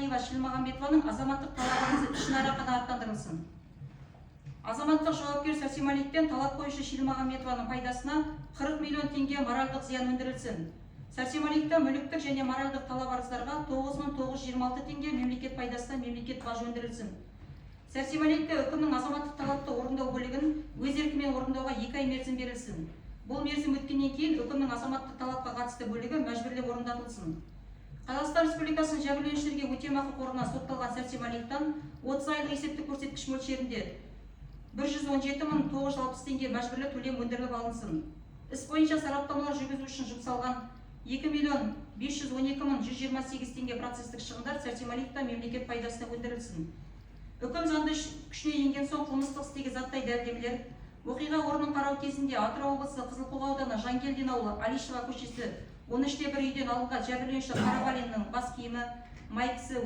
Сәрсемалиева Шилмағамбетованың азаматтық талабы ішінара қанағаттандырылсын. Азаматтық жауапкер Сәрсемалиевтен талап қойушы Шилмағамбетованың пайдасына 40 миллион теңге моральдық зиян өндірілсін. Сәрсемалиевтен мүліктік және моральдық талап арыздарға 9.926 теңге мемлекет пайдасына мемлекет бажы өндірілсін. Сәрсемалиевке үкімнің азаматтық талапты орындау бөлігін өз еркімен орындауға 2 ай мерзім берілсін. Бұл мерзім өткеннен кейін үкімнің азаматтық талапқа қатысты бөлігі мәжбүрлеп орындатылсын. Қазақстан Республикасының жәбірленушілерге өтемақы қорына сотталған Сәрсемалиевтан 30 айлық есептік көрсеткіш мөлшерінде 117.960 теңге мәжбүрлі төлем өндіріліп алынсын. Іс бойынша сараптамалар жүргізу үшін жұмсалған 2.512.128 теңге процестік шығындар Сәрсемалиевтан мемлекет пайдасына өндірілсін. Үкім заңды күшіне енген соң қылмыстық істегі заттай дәлелдемелер оқиға орнын қарау кезінде Атырау облысы Қызылқоға ауданы Жангелдин ауылы Алишева көшесі 13-1 үйден алынған жәбірленуші Қарабалиннің бас киімі, майкасы,